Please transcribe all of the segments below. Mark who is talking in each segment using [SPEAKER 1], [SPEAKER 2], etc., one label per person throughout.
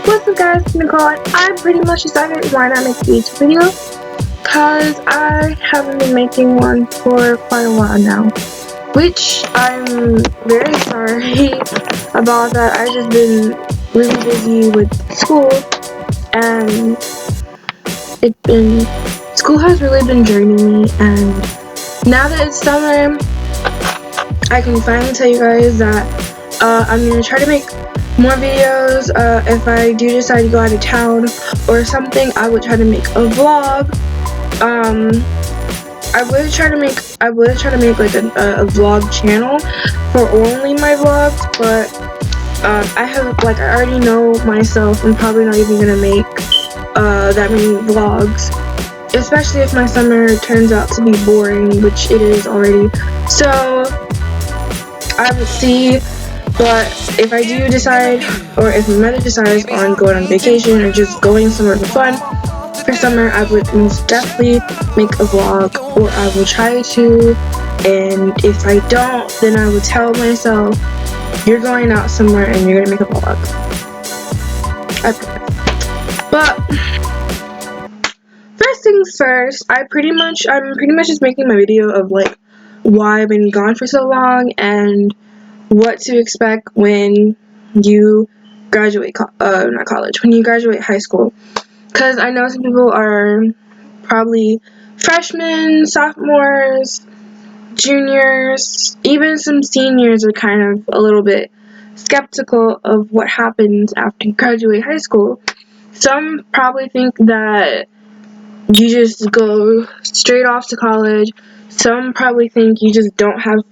[SPEAKER 1] What's up guys, Nicole. I pretty much decided why not make a YouTube video because I haven't been making one for quite a while now, which I'm very sorry about that. I've just been really busy with school, and school has really been draining me, and now that it's summer, I can finally tell you guys that I'm going to try to make more videos. If I do decide to go out of town or something, I would try to make a vlog. I would try to make like a vlog channel for only my vlogs, but I already know myself. I'm probably not even gonna make that many vlogs, especially if my summer turns out to be boring, which it is already. So I will see. But if I do decide, or if my mother decides on going on vacation or just going somewhere for fun for summer, I would most definitely make a vlog, or I will try to. And if I don't, then I would tell myself, you're going out somewhere and you're gonna make a vlog. I promise. But first things first, I'm pretty much just making my video of like why I've been gone for so long and what to expect when you graduate when you graduate high school, because I know some people are probably freshmen, sophomores, juniors, even some seniors are kind of a little bit skeptical of what happens after you graduate high school. Some probably think that you just go straight off to college. Some probably think you just don't have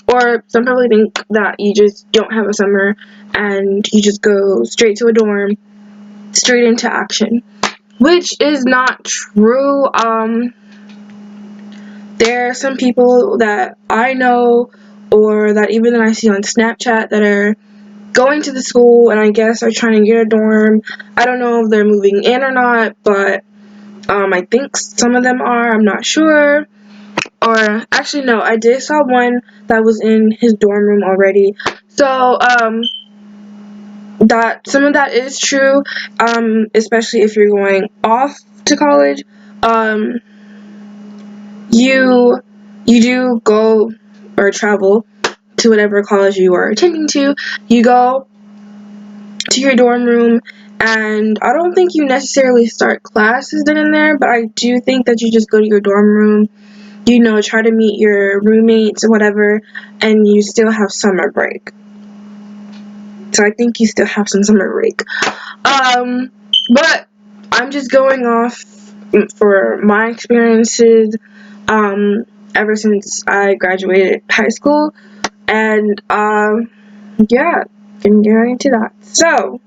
[SPEAKER 1] or some probably think that you just don't have a summer and you just go straight to a dorm, straight into action, which is not true. There are some people that I know, or that even that I see on Snapchat, that are going to the school and I guess are trying to get a dorm. I don't know if they're moving in or not, but I think some of them are. I'm not sure. Or actually no, I did saw one that was in his dorm room already. So that some of that is true, especially if you're going off to college. You do go or travel to whatever college you are attending to. You go to your dorm room, and I don't think you necessarily start classes then and there, but I do think that you just go to your dorm room, try to meet your roommates or whatever, and you still have summer break. So I think you still have some summer break. But I'm just going off for my experiences ever since I graduated high school, and yeah, can get right into that. So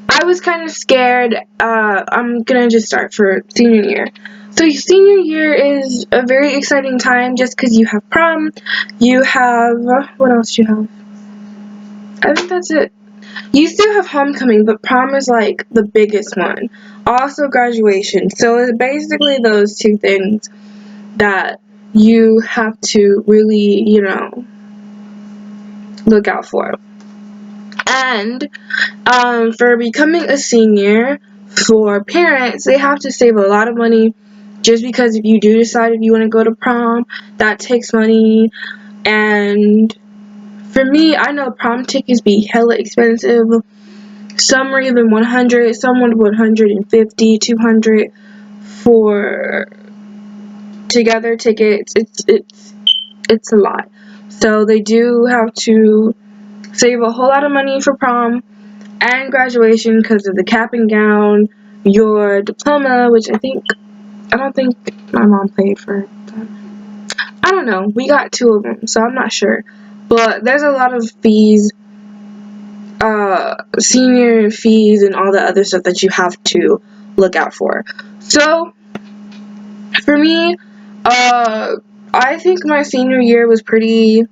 [SPEAKER 1] I was kind of scared. I'm gonna just start for senior year. So senior year is a very exciting time just because you have prom, you have, what else do you have? I think that's it. You still have homecoming, but prom is like the biggest one. Also graduation. So it's basically those two things that you have to really, look out for. And for becoming a senior, for parents, they have to save a lot of money, just because if you do decide if you want to go to prom, that takes money. And for me, I know prom tickets be hella expensive. Some are even 100, some 150, 200 for together tickets. It's a lot. So they do have to save a whole lot of money for prom and graduation because of the cap and gown, your diploma, which I don't think my mom paid for that. I don't know. We got 2 of them, so I'm not sure. But there's a lot of fees, senior fees and all the other stuff that you have to look out for. So for me, I think my senior year was pretty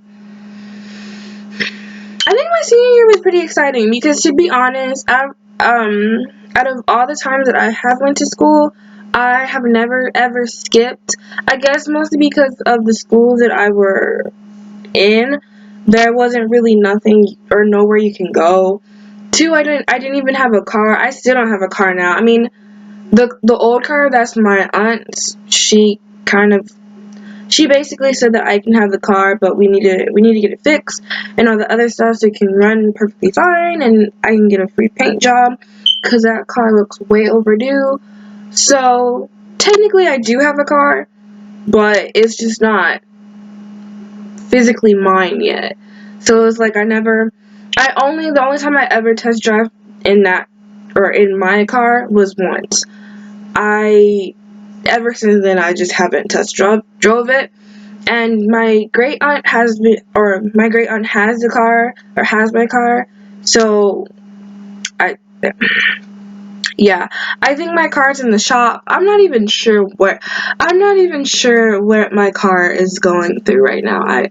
[SPEAKER 1] exciting, because to be honest, out of all the times that I have went to school, I have never ever skipped. I guess mostly because of the schools that I were in. there wasn't really nothing or nowhere you can go. Two, I didn't even have a car. I still don't have a car now. I mean, the old car that's my aunt's, she basically said that I can have the car, but we need to get it fixed and all the other stuff so it can run perfectly fine, and I can get a free paint job because that car looks way overdue. So technically I do have a car, but it's just not physically mine yet. So it's like the only time I ever test drive in that or in my car was once. Ever since then I just haven't drove it. And my great aunt has the car, or has my car. So I yeah, I think my car's in the shop. I'm not even sure what my car is going through right now. I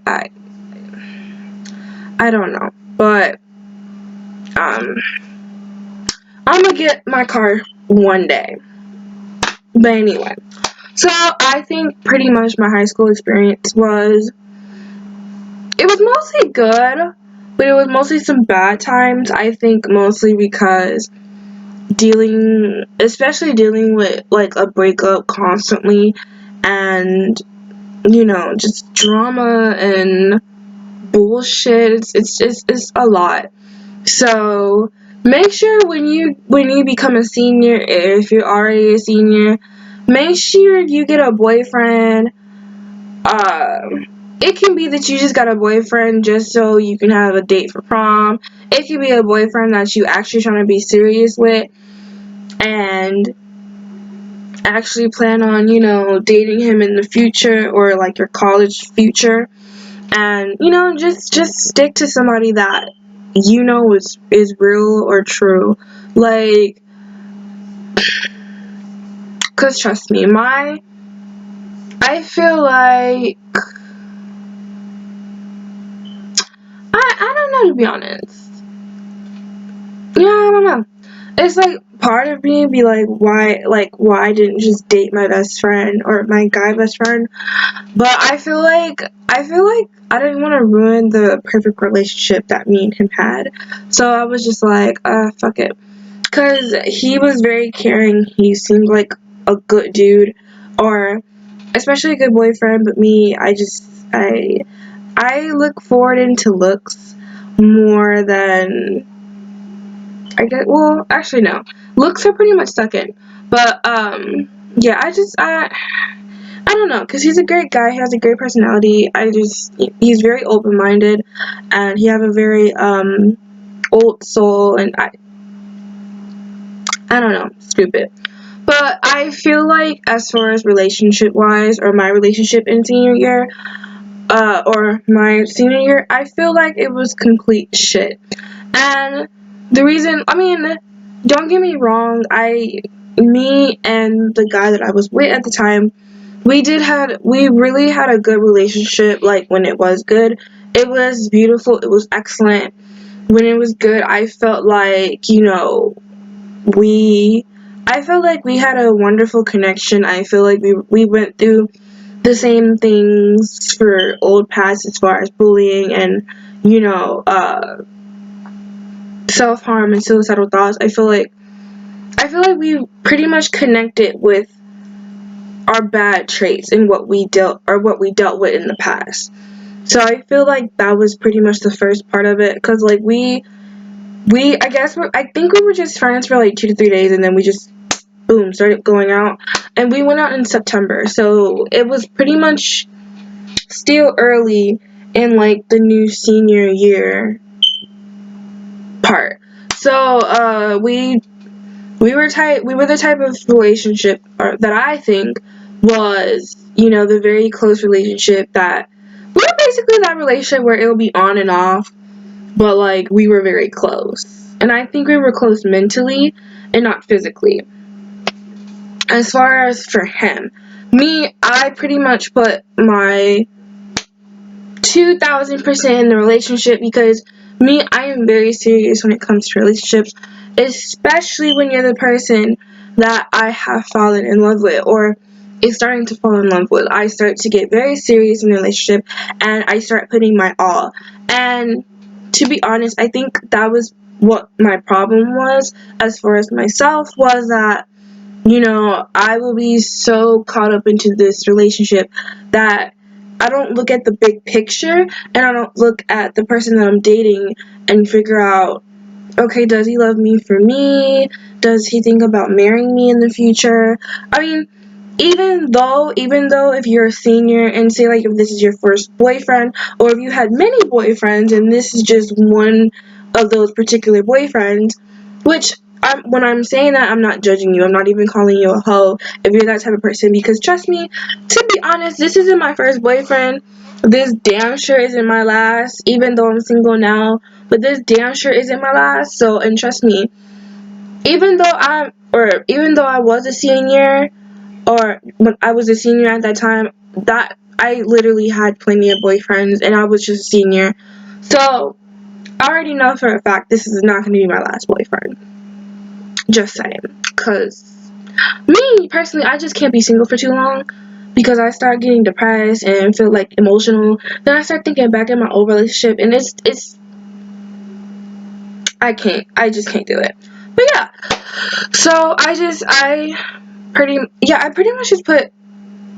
[SPEAKER 1] don't know. But um I'm gonna get my car one day. But anyway, so I think pretty much my high school experience it was mostly good, but it was mostly some bad times. I think mostly because especially dealing with like a breakup constantly, and just drama and bullshit. It's a lot. So make sure when you become a senior, if you're already a senior, make sure you get a boyfriend. It can be that you just got a boyfriend just so you can have a date for prom. It can be a boyfriend that you actually trying to be serious with and actually plan on, dating him in the future, or like your college future. And just stick to somebody that is real or true. Like, cause trust me, I feel like I don't know, to be honest. Yeah, I don't know. It's like part of me be like, why didn't just date my best friend or my guy best friend? But I feel like I didn't want to ruin the perfect relationship that me and him had. So I was just like, fuck it. Cause he was very caring. He seemed like a good dude, or especially a good boyfriend. But me, I look forward into looks more than I get. Well, actually no, looks are pretty much second. But yeah, I don't know, cause he's a great guy. He has a great personality. He's very open minded, and he have a very old soul, and I don't know, stupid. But I feel like as far as relationship wise, or my relationship in senior year, or my senior year, I feel like it was complete shit. And the reason, I mean, don't get me wrong, me and the guy that I was with at the time, we really had a good relationship. Like, when it was good, it was beautiful, it was excellent. When it was good, I felt like, we, I felt like we had a wonderful connection. I feel like we went through the same things for old past, as far as bullying and, self-harm and suicidal thoughts. I feel like we pretty much connected with our bad traits and what we dealt with in the past. So I feel like that was pretty much the first part of it, cuz like I think we were just friends for like 2 to 3 days, and then we just boom started going out, and we went out in September. So it was pretty much still early in like the new senior year part. So we were the type of relationship that I think was, the very close relationship that we were basically that relationship where it will be on and off, but like we were very close. And I think we were close mentally and not physically. As far as for him, I pretty much put my 2000% in the relationship, because I am very serious when it comes to relationships, especially when you're the person that I have fallen in love with, or is starting to fall in love with. I start to get very serious in the relationship, and I start putting my all. And to be honest, I think that was what my problem was as far as myself, was that, I will be so caught up into this relationship that I don't look at the big picture, and I don't look at the person that I'm dating and figure out, okay, does he love me for me? Does he think about marrying me in the future? I mean, even though if you're a senior and say like if this is your first boyfriend, or if you had many boyfriends and this is just one of those particular boyfriends, which when I'm saying that, I'm not judging you. I'm not even calling you a hoe if you're that type of person, because trust me, to be honest, this isn't my first boyfriend. This damn sure isn't my last, even though I'm single now, but this damn sure isn't my last. So, and trust me, even though I was a senior, or when I was a senior at that time, that I literally had plenty of boyfriends and I was just a senior. So I already know for a fact this is not going to be my last boyfriend. Just saying. Because me, personally, I just can't be single for too long, because I start getting depressed and feel like emotional. Then I start thinking back in my old relationship, and it's I just can't do it. But yeah, so I pretty much just put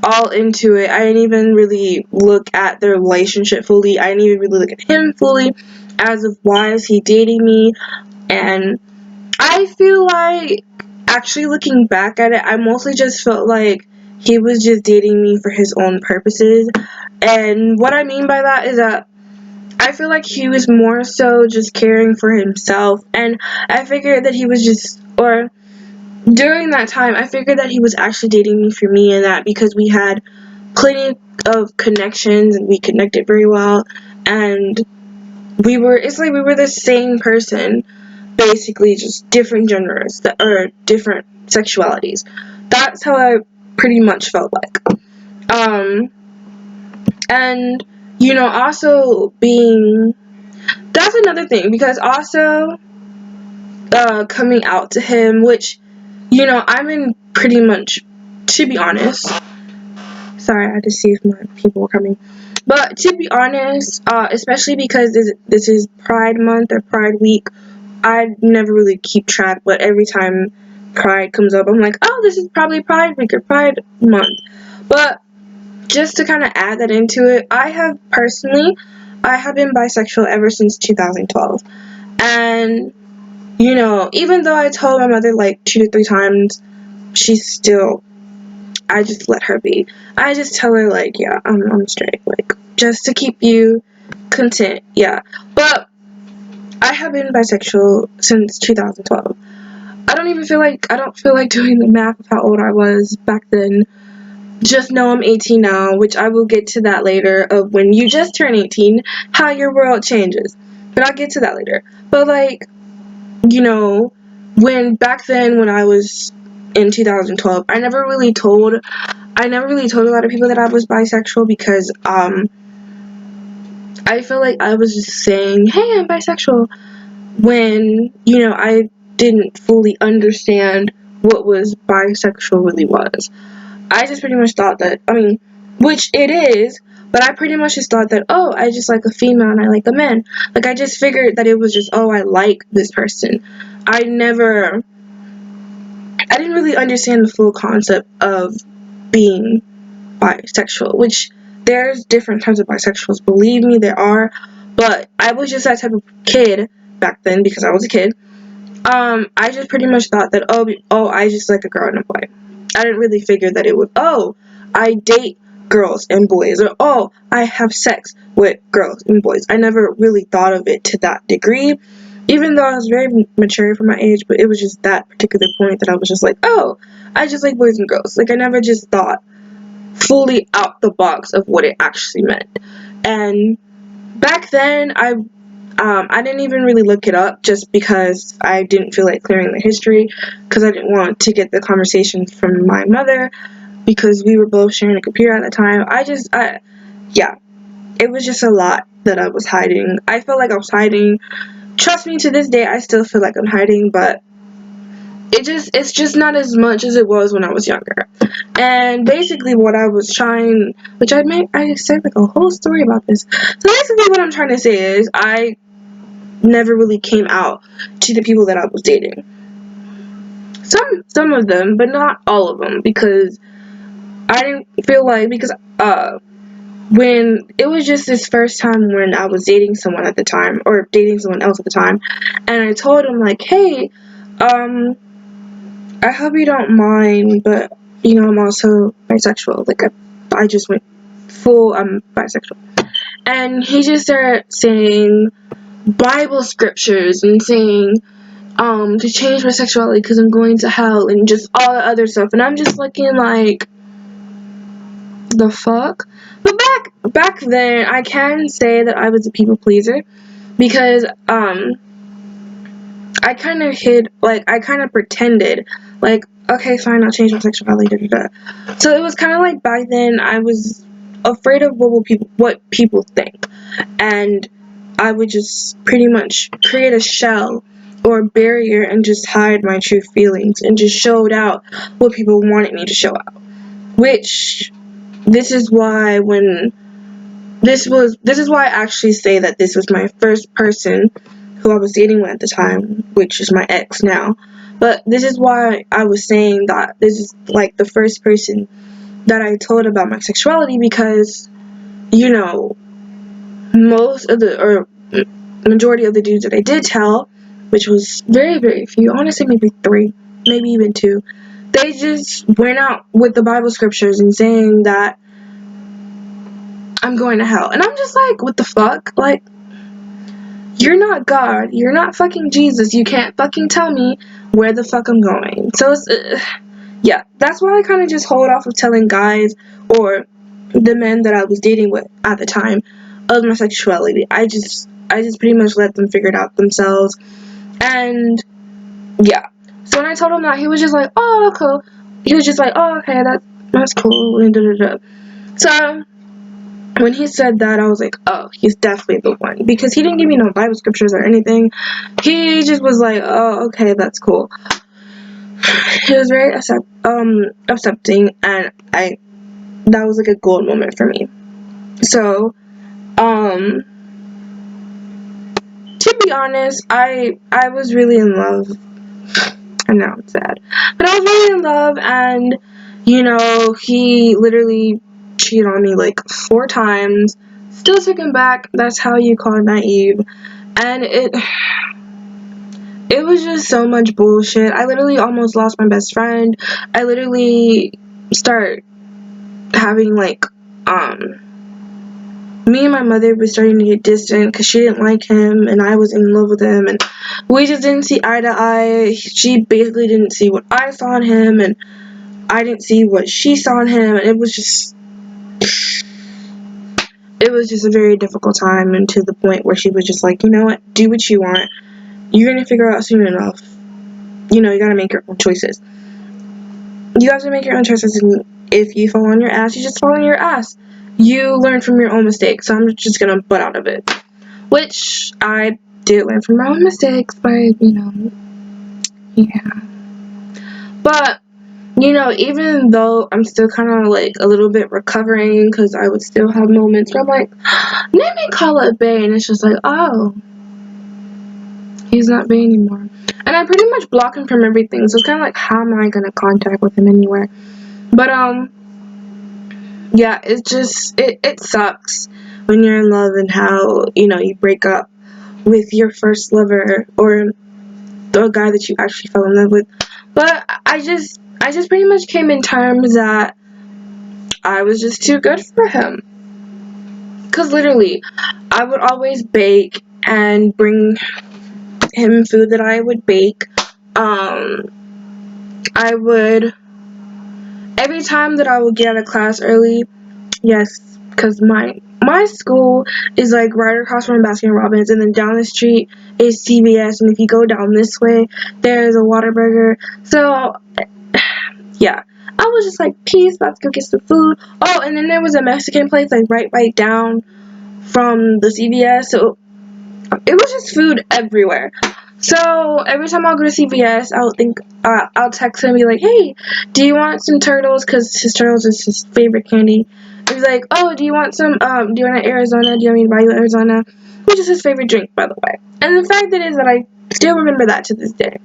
[SPEAKER 1] all into it. I didn't even really look at the relationship fully. I didn't even really look at him fully as of why is he dating me. And I feel like, actually looking back at it, I mostly just felt like he was just dating me for his own purposes. And what I mean by that is that I feel like he was more so just caring for himself. And I figured that he was just, or during that time, I figured that he was actually dating me for me, and that because we had plenty of connections and we connected very well, and it's like we were the same person, basically, just different genders or different sexualities. That's how I pretty much felt like. And also being, that's another thing, because also coming out to him, which I'm in pretty much, to be honest. Sorry, I had to see if my people were coming. But to be honest, especially because this is Pride Month or Pride Week, I never really keep track, but every time Pride comes up, I'm like, oh, this is probably Pride Week or Pride Month. But just to kind of add that into it, I have been bisexual ever since 2012. And, even though I told my mother like 2 to 3 times, I just let her be. I just tell her like, yeah, I'm straight, like, just to keep you content, yeah. But I have been bisexual since 2012. I don't feel like doing the math of how old I was back then. Just know I'm 18 now, which I will get to that later, of when you just turn 18, how your world changes. But I'll get to that later. But like, back then when I was in 2012, I never really told a lot of people that I was bisexual, because I feel like I was just saying, hey, I'm bisexual, when I didn't fully understand what was bisexual really was. I just pretty much thought that, which it is, but I pretty much just thought that, oh, I just like a female and I like a man. Like, I just figured that it was just, oh, I like this person. I didn't really understand the full concept of being bisexual, which there's different types of bisexuals. Believe me, there are. But I was just that type of kid back then, because I was a kid. I just pretty much thought that, I just like a girl and a boy. I didn't really figure that it would, I date girls and boys, or, I have sex with girls and boys. I never really thought of it to that degree, even though I was very mature for my age, but it was just that particular point that I was just like, I just like boys and girls. Like, I never just thought fully out the box of what it actually meant. And back then, I didn't even really look it up, just because I didn't feel like clearing the history, because I didn't want to get the conversation from my mother, because we were both sharing a computer at the time. Yeah, it was just a lot that I was hiding. I felt like I was hiding. Trust me, to this day, I still feel like I'm hiding, but it's just not as much as it was when I was younger. And basically what I was trying, which I said like a whole story about this. So basically what I'm trying to say is I never really came out to the people that I was dating. Some of them, but not all of them, because I didn't feel like, because when it was just this first time when I was dating someone at the time, or dating someone else at the time, and I told him like, hey, I hope you don't mind, but I'm also bisexual. Like I just went full bisexual, and he just started saying Bible scriptures and saying to change my sexuality because I'm going to hell and just all the other stuff, and I'm just looking like, the fuck. But back then, I can say that I was a people pleaser because I kind of hid, like I kind of pretended like, okay, fine, I'll change my sexuality, da, da, da. So it was kind of like back then I was afraid of what people think, and I would just pretty much create a shell or a barrier and just hide my true feelings and just showed out what people wanted me to show out. Which this is why I actually say that this was my first person who I was dating with at the time, which is my ex now. But this is why I was saying that this is like the first person that I told about my sexuality, because most of the, or majority of the dudes that I did tell, which was very, very few, I want to say maybe 3, maybe even 2, they just went out with the Bible scriptures and saying that I'm going to hell. And I'm just like, what the fuck? Like, you're not God. You're not fucking Jesus. You can't fucking tell me where the fuck I'm going. So it's, yeah, that's why I kind of just hold off of telling guys or the men that I was dating with at the time of my sexuality. I just pretty much let them figure it out themselves. And yeah. So when I told him that, he was just like, oh, cool. He was just like, oh, okay, that's cool. And da da da. So when he said that, I was like, oh, he's definitely the one. Because he didn't give me no Bible scriptures or anything. He just was like, oh, okay, that's cool. He was very accepting, and that was like a gold moment for me. So, to be honest, I was really in love. I know it's sad, but I was really in love, and he literally cheated on me like 4 times. Still took him back. That's how you call it naive. And it was just so much bullshit. I literally almost lost my best friend. I literally start having like me and my mother were starting to get distant because she didn't like him and I was in love with him, and we just didn't see eye to eye. She basically didn't see what I saw in him, and I didn't see what she saw in him, and it was just a very difficult time, and to the point where she was just like, you know what, do what you want. You're gonna figure out soon enough. You gotta make your own choices. You have to make your own choices, and if you fall on your ass, you just fall on your ass. You learn from your own mistakes, so I'm just gonna butt out of it. Which I did learn from my own mistakes, but yeah. But even though I'm still kind of like a little bit recovering, because I would still have moments where I'm like, let me call it bae, and it's just like, oh, he's not bae anymore. And I pretty much block him from everything, so it's kind of like, how am I gonna contact with him anywhere? But yeah, it's just it sucks when you're in love and how you break up with your first lover or the guy that you actually fell in love with. But I just pretty much came in terms that I was just too good for him. Because literally, I would always bake and bring him food that I would bake. I would, every time that I would get out of class early, yes, because my school is like right across from Baskin Robbins, and then down the street is CVS, and if you go down this way, there's a Whataburger. So yeah, I was just like, peace, let's go get some food. Oh, and then there was a Mexican place like right down from the CVS. So it was just food everywhere. So every time I'll go to CVS, I'll text him and be like, "Hey, do you want some turtles?" Because his turtles is his favorite candy. And he's like, "Oh, do you want some? Do you want an Arizona? Do you want me to buy you an Arizona?" Which is his favorite drink, by the way. And the fact that is that I still remember that to this day.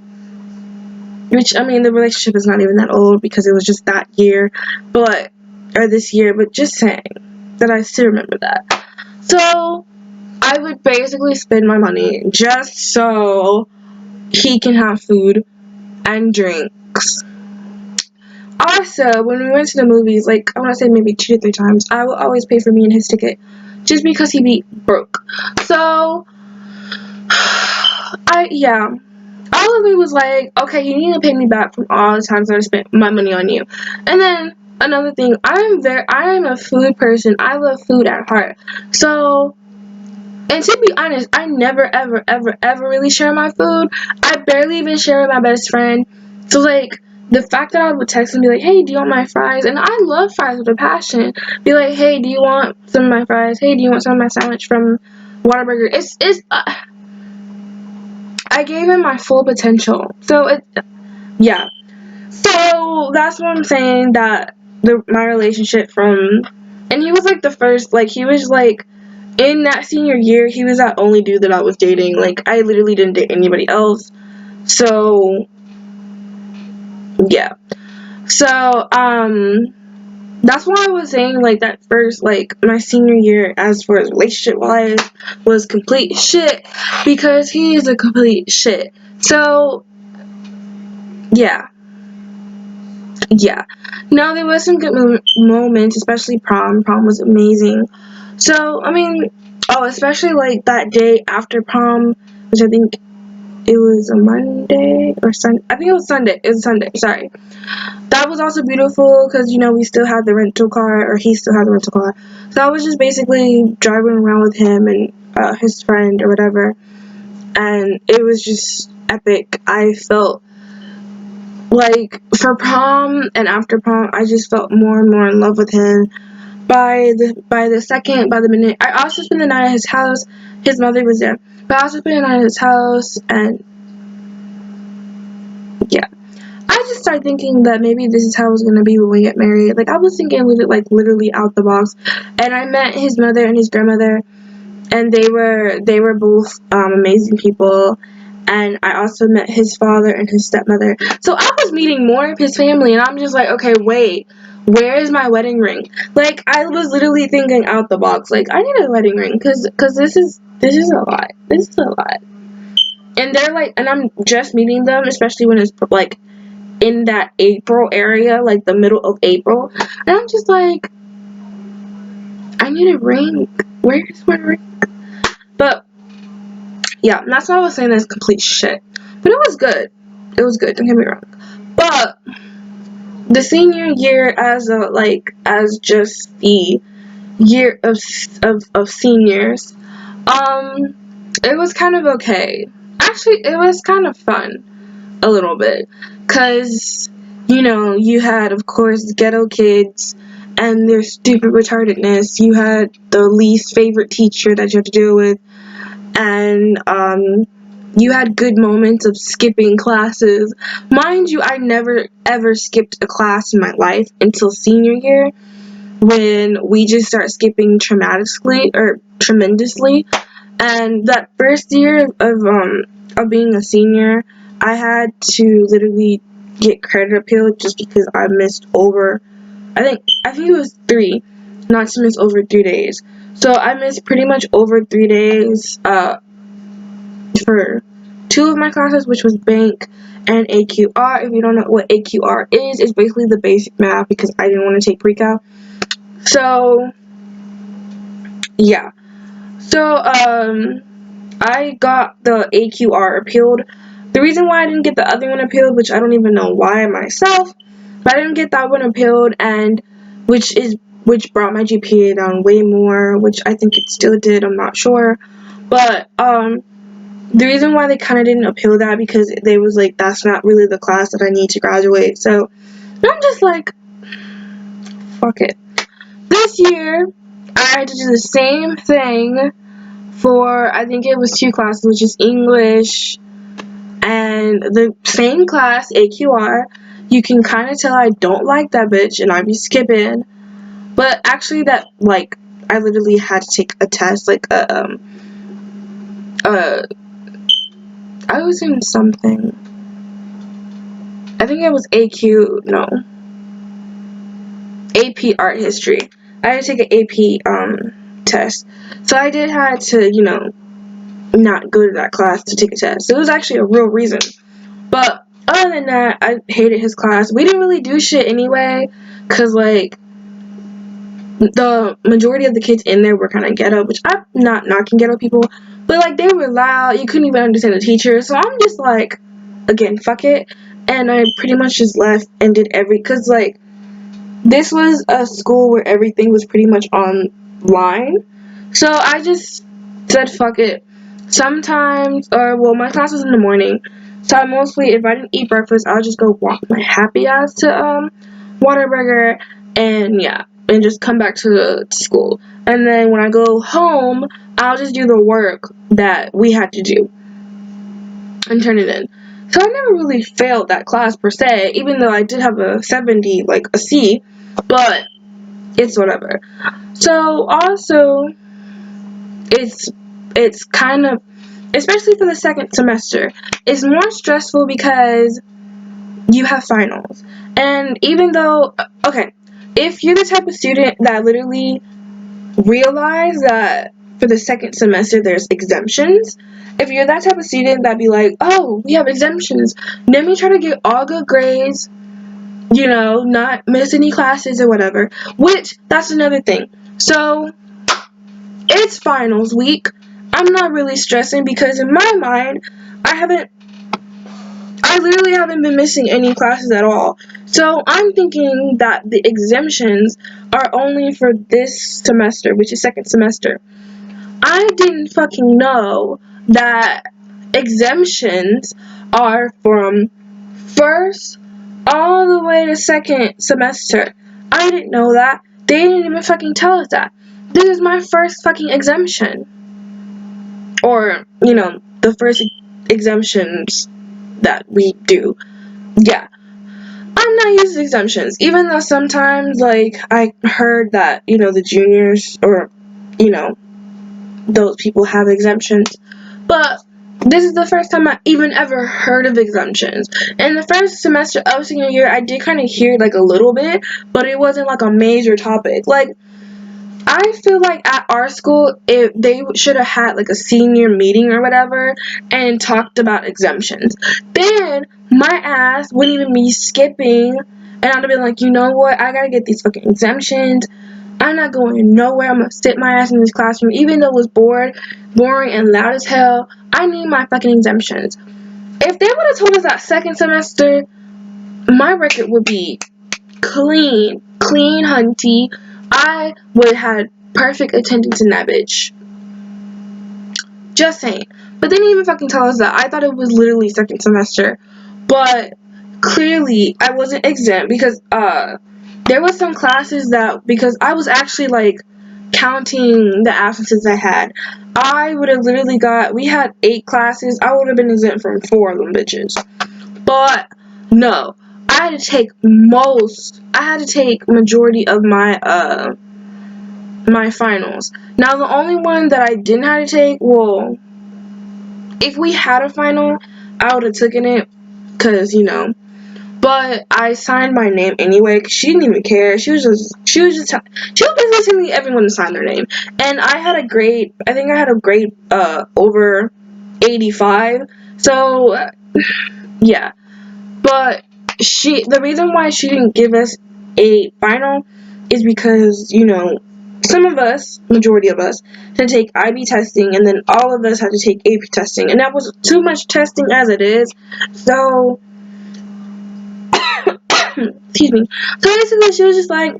[SPEAKER 1] Which, I mean, the relationship is not even that old because it was just that year, or this year. But just saying that I still remember that. So I would basically spend my money just so he can have food and drinks. Also, when we went to the movies, like I want to say maybe 2 to 3 times, I would always pay for me and his ticket just because he be broke. So, all of it was like, okay, you need to pay me back from all the times that I spent my money on you. And then another thing, I am a food person. I love food at heart. So, and to be honest, I never, ever, ever, ever really share my food. I barely even share with my best friend. So, like, the fact that I would text and be like, "Hey, do you want my fries?" And I love fries with a passion. Be like, "Hey, do you want some of my fries? Hey, do you want some of my sandwich from Whataburger?" I gave him my full potential. So, yeah. So, that's what I'm saying, that my relationship and he was, like, the first, like, he was, like, in that senior year, he was that only dude that I was dating. Like, I literally didn't date anybody else. So, yeah. So, that's why I was saying, like, that first, like, my senior year, as far as relationship-wise, was complete shit, because he is a complete shit. So, yeah. Yeah. Now, there was some good moments, especially prom. Prom was amazing. So, I mean, especially, like, that day after prom, which I think it was a Monday or Sunday. I think it was Sunday. It was Sunday. Sorry. That was also beautiful because, we still had the rental car, or he still had the rental car. So I was just basically driving around with him and his friend or whatever. And it was just epic. I felt like for prom and after prom, I just felt more and more in love with him. By the minute, I also spent the night at his house. His mother was there. But I also spent the night at his house, and yeah. I just started thinking that maybe this is how it was gonna be when we get married. Like, I was thinking literally out the box. And I met his mother and his grandmother, and they were both amazing people. And I also met his father and his stepmother. So I was meeting more of his family, and I'm just like, okay, wait, where is my wedding ring? Like, I was literally thinking out the box. Like, I need a wedding ring, cause this is a lot. This is a lot. And they're like, and I'm just meeting them, especially when it's like in that April area, like the middle of April. And I'm just like, I need a ring. Where's my ring? But yeah, that's why I was saying that's complete shit. But it was good. It was good, don't get me wrong. But the senior year, as just the year of seniors, it was kind of okay. Actually, it was kind of fun a little bit, cause you had, of course, ghetto kids and their stupid retardedness. You had the least favorite teacher that you had to deal with, and you had good moments of skipping classes. Mind you, I never ever skipped a class in my life until senior year, when we just start skipping tremendously. And that first year of being a senior, I had to literally get credit appealed just because I missed over, I think it was 3, not to miss over 3 days. So I missed pretty much over 3 days for 2 of my classes, which was bank and AQR. If you don't know what AQR is, it's basically the basic math, because I didn't want to take pre-cal. So yeah. So I got the AQR appealed. The reason why I didn't get the other one appealed, which I don't even know why myself, but I didn't get that one appealed, and which brought my GPA down way more, which I think it still did, I'm not sure. But the reason why they kind of didn't appeal that, because they was like, that's not really the class that I need to graduate. So I'm just like, fuck it. This year I had to do the same thing for, I think it was 2 classes, which is English and the same class, AQR. You can kind of tell I don't like that bitch and I be skipping. But actually that, like, I literally had to take a test, like, I was in something. I think it was AP art history. I had to take an AP test. So I did have to, not go to that class to take a test. So it was actually a real reason. But other than that, I hated his class. We didn't really do shit anyway, cause like the majority of the kids in there were kind of ghetto, which I'm not knocking ghetto people, but like they were loud. You couldn't even understand the teacher. So I'm just like, again, fuck it. And I pretty much just left and did cause like this was a school where everything was pretty much online. So I just said fuck it. Sometimes, my class was in the morning. So I mostly, if I didn't eat breakfast, I'll just go walk my happy ass to Whataburger and just come back to school. And then when I go home, I'll just do the work that we had to do and turn it in. So I never really failed that class per se, even though I did have a 70, like a C, but it's whatever. So also, it's kind of, especially for the second semester, it's more stressful because you have finals. And even though, okay, if you're the type of student that literally realize that for the second semester there's exemptions, if you're that type of student that be like, oh, we have exemptions, let me try to get all good grades, not miss any classes or whatever, which that's another thing. So it's finals week. I'm not really stressing because in my mind, I literally haven't been missing any classes at all. So I'm thinking that the exemptions are only for this semester, which is second semester. I didn't fucking know that exemptions are from first all the way to second semester. I didn't know that. They didn't even fucking tell us that. This is my first fucking exemption. Or, the first exemptions that we do. Yeah. I'm not used to exemptions. Even though sometimes, like, I heard that, the juniors or, those people have exemptions. But this is the first time I even ever heard of exemptions. In the first semester of senior year, I did kind of hear, like, a little bit, but it wasn't, like, a major topic. Like, I feel like at our school, if they should have had like a senior meeting or whatever and talked about exemptions. Then my ass wouldn't even be skipping, and I'd have been like, you know what? I gotta get these fucking exemptions. I'm not going nowhere. I'm gonna sit my ass in this classroom, even though it was boring, and loud as hell. I need my fucking exemptions. If they would have told us that second semester, my record would be clean, hunty. I would have had perfect attendance in that bitch. Just saying. But they didn't even fucking tell us that. I thought it was literally second semester. But clearly I wasn't exempt because there was some classes that, because I was actually like counting the absences I had, I would have literally we had 8 classes, I would have been exempt from 4 of them bitches. But no, I had to take majority of my my finals. Now the only one that I didn't have to take, well, if we had a final, I would have taken it, cause but I signed my name anyway, cause she didn't even care. She was basically telling everyone to sign their name, and I think I had a grade over 85. So yeah. But the reason why she didn't give us a final is because, some of us, majority of us, had to take IB testing, and then all of us had to take AP testing, and that was too much testing as it is. So, excuse me. So basically, she was just like,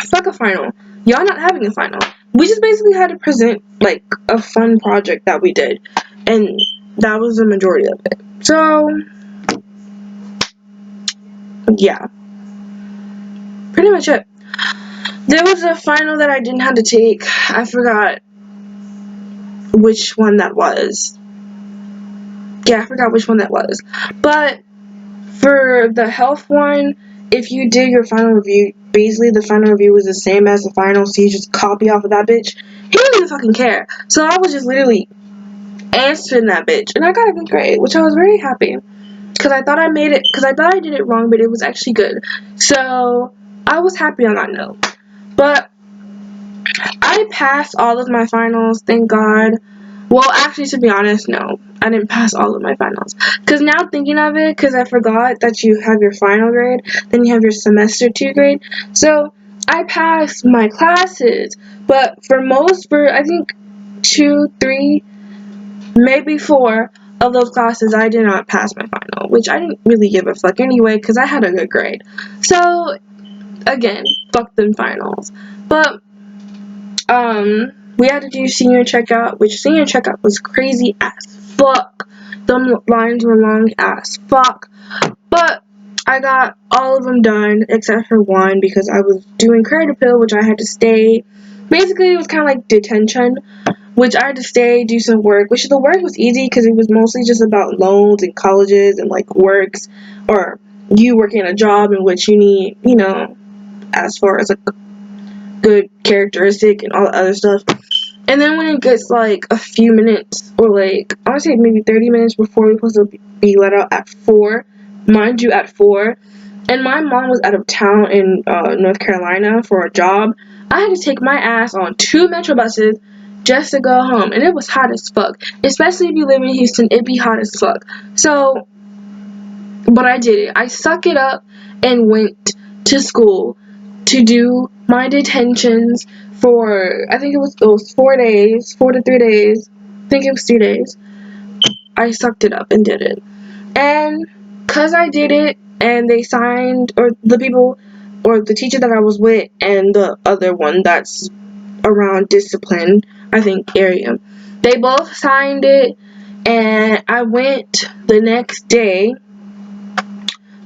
[SPEAKER 1] fuck a final. Y'all not having a final. We just basically had to present, like, a fun project that we did, and that was the majority of it. So, yeah. Pretty much it. There was a final that I didn't have to take. I forgot which one that was. Yeah, I forgot which one that was. But for the health one, if you did your final review, basically the final review was the same as the final, so you just copy off of that bitch. He didn't even fucking care. So I was just literally answering that bitch, and I got a good grade, which I was very happy. Because I thought I made it, because I thought I did it wrong, but it was actually good. So I was happy on that note. But I passed all of my finals, thank God. Well, actually, to be honest, no. I didn't pass all of my finals. Because now thinking of it, because I forgot that you have your final grade, then you have your semester 2 grade. So I passed my classes. But for I think 2, 3, maybe 4 of those classes, I did not pass my final. Which I didn't really give a fuck anyway, because I had a good grade. So, again, fuck them finals. But we had to do senior checkout, which senior checkout was crazy as fuck. The lines were long as fuck. But I got all of them done except for one because I was doing credit appeal, which I had to stay. Basically, it was kind of like detention, which I had to stay, do some work, which the work was easy because it was mostly just about loans and colleges and like works or you working a job in which you need, as far as like good characteristic and all the other stuff. And then when it gets like a few minutes or like I want to say maybe 30 minutes before we're supposed to be let out at 4, mind you at 4, and my mom was out of town in North Carolina for a job, I had to take my ass on 2 metro buses just to go home, and it was hot as fuck. Especially if you live in Houston, it'd be hot as fuck. So, but I did it. I suck it up and went to school to do my detentions for, I think it was those 4 days, 4 to 3 days. I think it was 3 days. I sucked it up and did it. And because I did it, and they signed, or the people, or the teacher that I was with, and the other one that's around discipline, I think, area, they both signed it, and I went the next day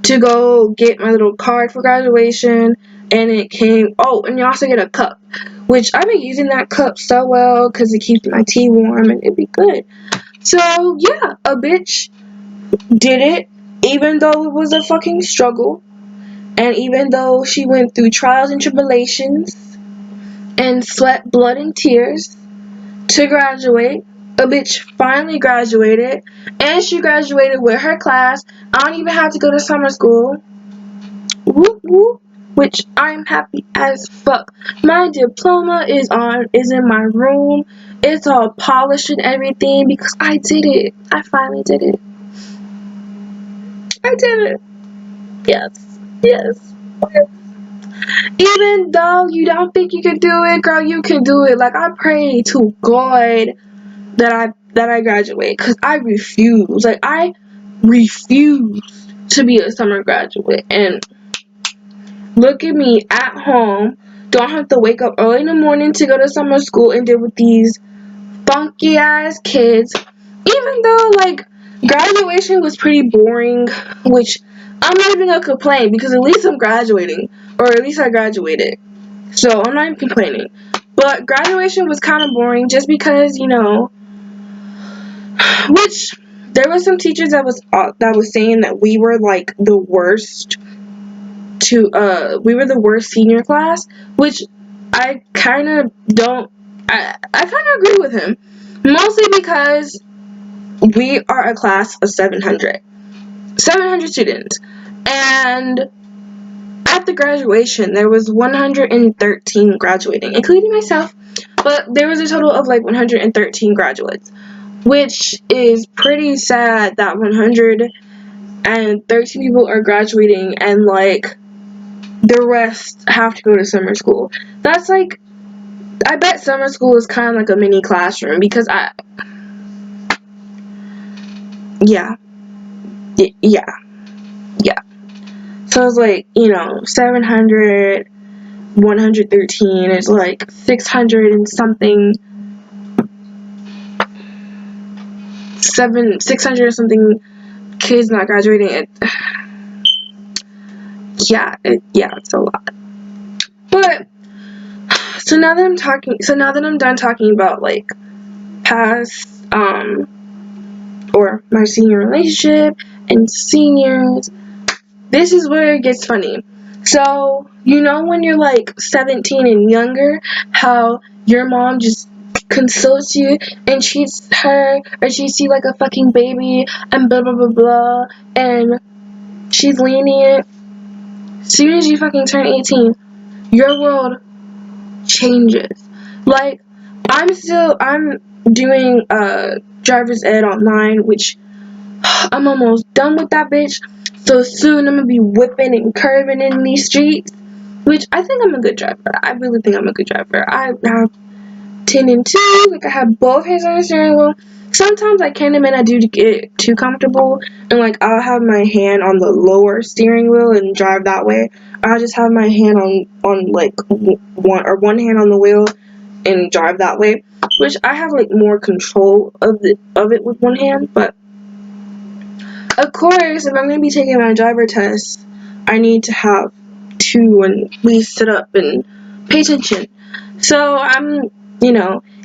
[SPEAKER 1] to go get my little card for graduation, and it came, oh, and you also get a cup, which I've been using that cup so well because it keeps my tea warm and it'd be good. So yeah, a bitch did it, even though it was a fucking struggle, and even though she went through trials and tribulations and sweat, blood, and tears to graduate. A bitch finally graduated, and she graduated with her class. I don't even have to go to summer school. Whoop whoop. Which I'm happy as fuck. My diploma is in my room. It's all polished and everything because I did it. I finally did it. I did it. Yes. Yes. Even though you don't think you can do it, girl, you can do it. Like I pray to God that I graduate, cause I refuse. Like I refuse to be a summer graduate. And look at me at home. Don't have to wake up early in the morning to go to summer school and deal with these funky ass kids. Even though like graduation was pretty boring, which I'm not even gonna complain because at least I'm graduating, or at least I graduated. So I'm not even complaining. But graduation was kind of boring just because, which there was some teachers that was saying that we were like the worst we were the worst senior class, which I kind of don't I kind of agree with him. Mostly because we are a class of 700 students, and at the graduation there was 113 graduating, including myself, but there was a total of like 113 graduates, which is pretty sad that 113 people are graduating and like the rest have to go to summer school. That's like, I bet summer school is kind of like a mini classroom because yeah. So it's like, 700, 113 is like 600 and something, 600 or something kids not graduating. It's a lot. But so now that I'm done talking about like past, or my senior relationship and seniors, this is where it gets funny. So, you know when you're like 17 and younger, how your mom just consults you and treats her or treats you like a fucking baby and blah blah blah blah, and she's lenient. As soon as you fucking turn 18, your world changes. Like, I'm doing driver's ed online, which I'm almost done with that bitch. So soon I'm gonna be whipping and curving in these streets, which I think I'm a good driver. I really think I'm a good driver. I have 10 and 2, like I have both hands on the steering wheel. Sometimes I can admit I do get too comfortable, and like I'll have my hand on the lower steering wheel and drive that way. I'll just have my hand on like one hand on the wheel and drive that way, which I have like more control of it with one hand. But of course, if I'm going to be taking my driver test, I need to have two and please sit up and pay attention. So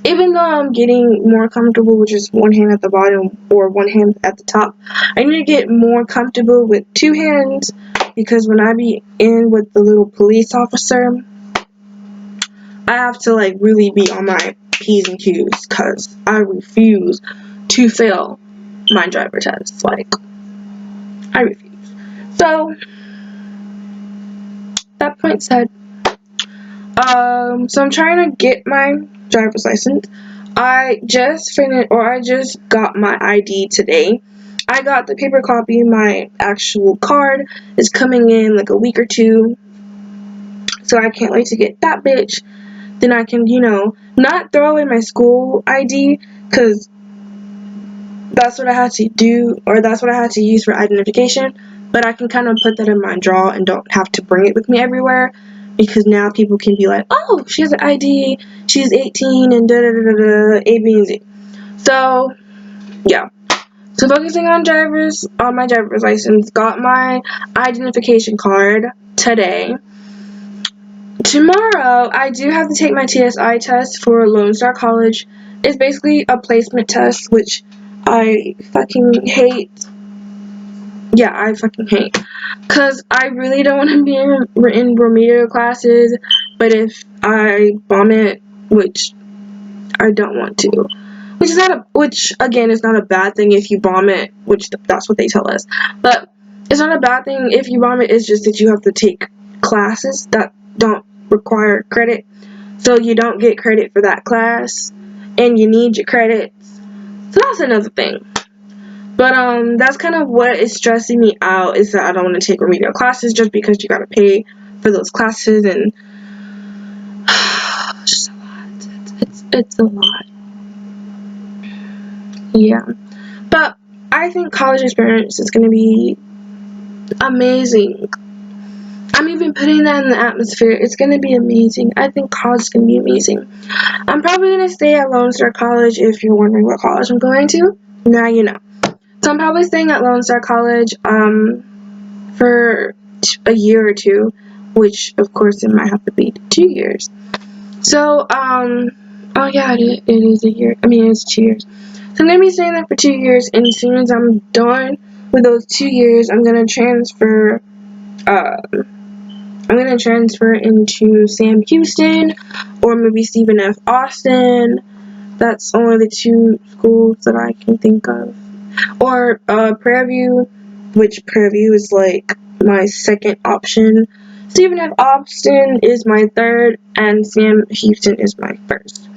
[SPEAKER 1] even though I'm getting more comfortable with just one hand at the bottom or one hand at the top, I need to get more comfortable with two hands, because when I be in with the little police officer, I have to like really be on my P's and Q's, because I refuse to fail my driver test. Like, I refuse. So, that point said, so I'm trying to get my driver's license. I just got my ID today. I got the paper copy. My actual card is coming in like a week or two. So I can't wait to get that bitch. Then I can, not throw away my school ID, because that's what I had to do, or that's what I had to use for identification. But I can kind of put that in my drawer and don't have to bring it with me everywhere, because now people can be like, oh, she has an ID, she's 18, and da da da da, A, B, and Z. So, yeah. So focusing on my driver's license, got my identification card today. Tomorrow, I do have to take my TSI test for Lone Star College. It's basically a placement test, which I fucking hate. Yeah, I fucking hate. Because I really don't want to be in remedial classes, but if I bomb it, which I don't want to, which again is not a bad thing if you bomb it, which that's what they tell us, but it's not a bad thing if you bomb it. It's just that you have to take classes that don't require credit, so you don't get credit for that class, and you need your credits. So that's another thing. But that's kind of what is stressing me out, is that I don't want to take remedial classes just because you gotta pay for those classes, and it's just a lot. It's a lot. Yeah. But I think college experience is gonna be amazing. I'm even putting that in the atmosphere. It's gonna be amazing. I think college is gonna be amazing. I'm probably gonna stay at Lone Star College. If you're wondering what college I'm going to, now you know. So I'm probably staying at Lone Star College for a year or two, which of course it might have to be 2 years. So oh yeah, it is a year. I mean, it's 2 years. So I'm gonna be staying there for 2 years, and as soon as I'm done with those 2 years, I'm gonna transfer. I'm gonna transfer into Sam Houston or maybe Stephen F. Austin. That's only the two schools that I can think of. Or Prairie View, which Prairie View is like my second option. Stephen F. Austin is my third, and Sam Houston is my first.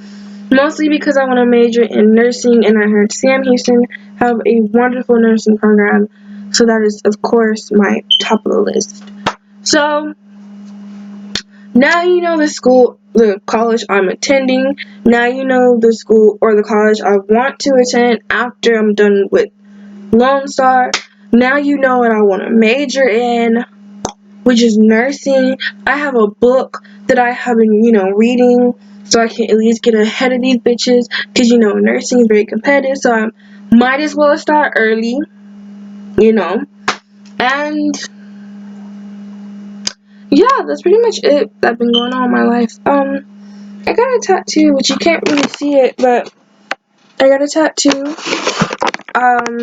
[SPEAKER 1] Mostly because I want to major in nursing, and I heard Sam Houston have a wonderful nursing program, so that is of course my top of the list. So now you know the college I'm attending. Now you know the school or the college I want to attend after I'm done with Lone Star. Now you know what I want to major in, which is nursing. I have a book that I have been, reading, so I can at least get ahead of these bitches, because, nursing is very competitive, so I might as well start early, and yeah, that's pretty much it that's been going on in my life. I got a tattoo, which you can't really see it, but I got a tattoo um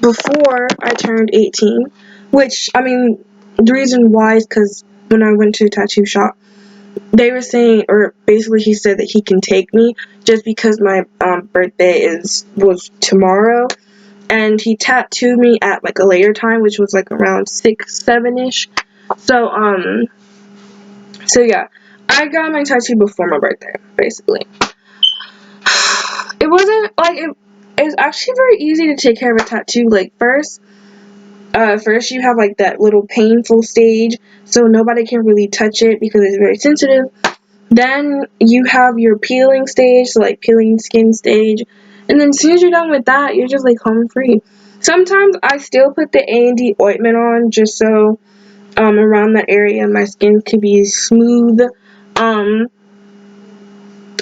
[SPEAKER 1] before I turned 18, which, I mean, the reason why is because when I went to a tattoo shop, they were saying, or basically he said that he can take me just because my birthday was tomorrow, and he tattooed me at like a later time, which was like around 6, 7-ish. So so yeah, I got my tattoo before my birthday, basically. It wasn't like it's actually very easy to take care of a tattoo. Like first you have like that little painful stage, so nobody can really touch it because it's very sensitive. Then you have your peeling stage, so like peeling skin stage, and then as soon as you're done with that, you're just like home free. Sometimes I still put the A&D ointment on just so around that area my skin could be smooth.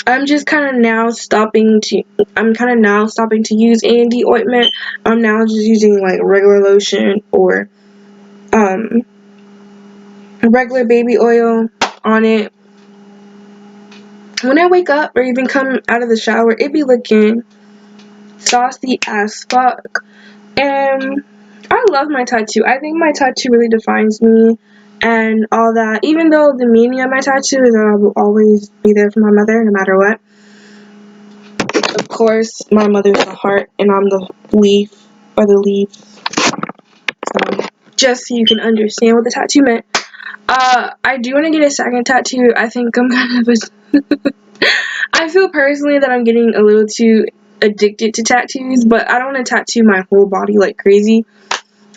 [SPEAKER 1] I'm just kind of now stopping to. I'm kind of now stopping to use A&D ointment. I'm now just using like regular lotion or um regular baby oil on it. When I wake up or even come out of the shower, it be looking saucy as fuck. And I love my tattoo. I think my tattoo really defines me and all that. Even though the meaning of my tattoo is that I will always be there for my mother no matter what. Of course, my mother's the heart and I'm the leaf or the leaves. So just so you can understand what the tattoo meant. I do want to get a second tattoo. I think I'm kind of I feel personally that I'm getting a little too addicted to tattoos, but I don't want to tattoo my whole body like crazy.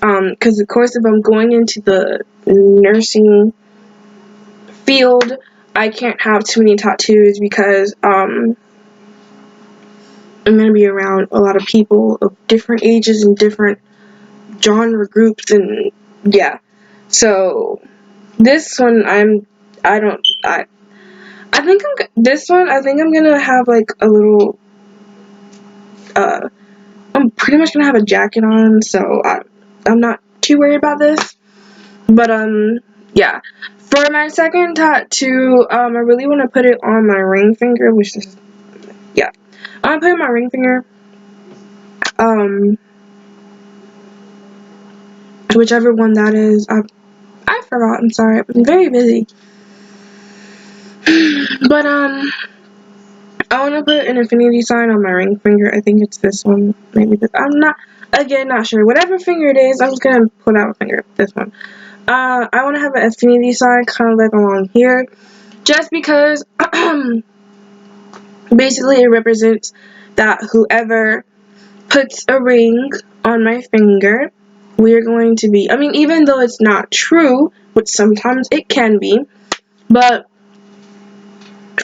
[SPEAKER 1] Because of course, if I'm going into the nursing field, I can't have too many tattoos because I'm gonna be around a lot of people of different ages and different genre groups, and yeah. So this one, I think this one, I think I'm gonna have like a little, I'm pretty much gonna have a jacket on, so I'm not too worried about this. But yeah. For my second tattoo, I really want to put it on my ring finger, which is, yeah. I'm gonna put it on my ring finger. Whichever one that is, I forgot. I'm sorry. I'm very busy. But I want to put an infinity sign on my ring finger. I think it's this one. Maybe this. I'm not sure. Whatever finger it is, I'm just gonna put out a finger. This one. I want to have an infinity sign kind of like along here, just because basically it represents that whoever puts a ring on my finger, we are going to be. I mean, even though it's not true, which sometimes it can be, but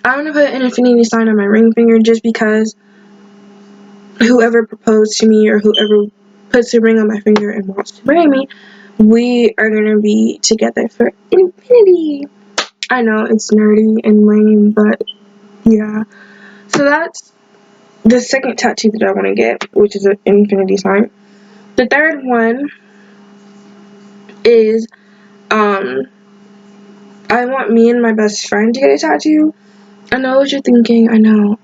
[SPEAKER 1] I want to put an infinity sign on my ring finger just because whoever proposed to me or whoever puts a ring on my finger and wants to marry me, we are going to be together for infinity. I know it's nerdy and lame, but yeah. So that's the second tattoo that I want to get, which is an infinity sign. The third one is I want me and my best friend to get a tattoo. I know what you're thinking. I know.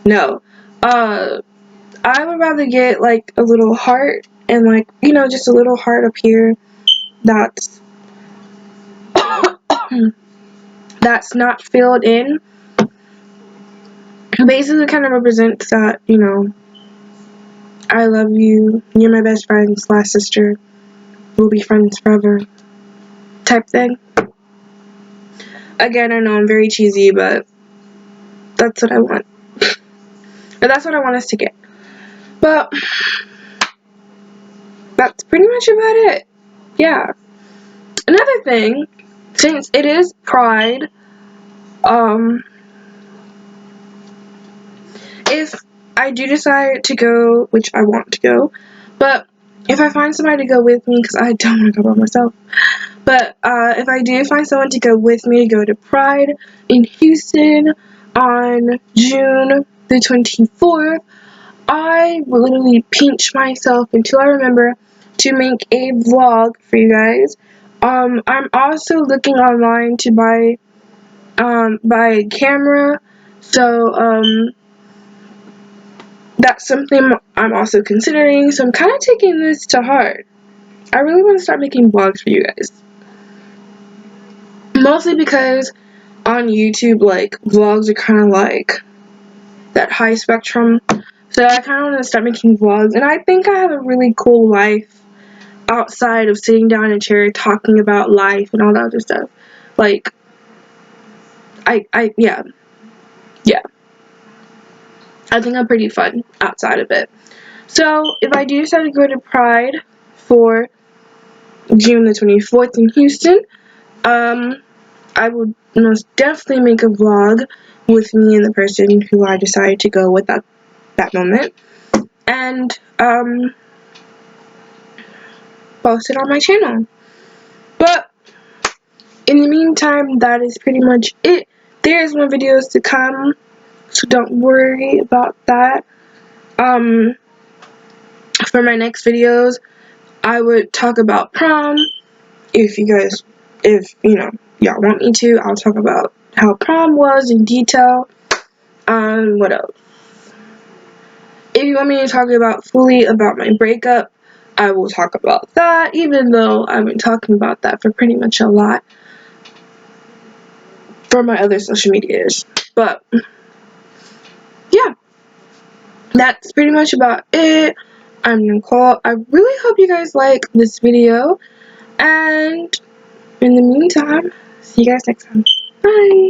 [SPEAKER 1] No. I would rather get like a little heart and like, just a little heart up here that's that's not filled in. Basically kind of represents that, I love you, you're my best friend / sister, we'll be friends forever type thing. Again, I know I'm very cheesy, but that's what I want. Or that's what I want us to get. But that's pretty much about it. Yeah. Another thing, since it is Pride, if I do decide to go, which I want to go, but if I find somebody to go with me, because I don't want to go by myself, but if I do find someone to go with me to go to Pride in Houston on June the 24th, I will literally pinch myself until I remember to make a vlog for you guys. I'm also looking online to buy a camera, so that's something I'm also considering, so I'm kind of taking this to heart. I really want to start making vlogs for you guys. Mostly because on YouTube, like, vlogs are kind of like that high spectrum. So I kind of want to start making vlogs, and I think I have a really cool life outside of sitting down in a chair talking about life and all that other stuff. Like, yeah. I think I'm pretty fun outside of it. So if I do decide to go to Pride for June the 24th in Houston, I will most definitely make a vlog with me and the person who I decided to go with at that moment, and post it on my channel. But in the meantime, that is pretty much it. There's more videos to come, so don't worry about that. For my next videos, I would talk about prom. If y'all want me to, I'll talk about how prom was in detail. What else? If you want me to talk fully about my breakup, I will talk about that, even though I've been talking about that for pretty much a lot for my other social medias. But yeah, that's pretty much about it. I'm Nicole. I really hope you guys like this video, and in the meantime, see you guys next time. Bye!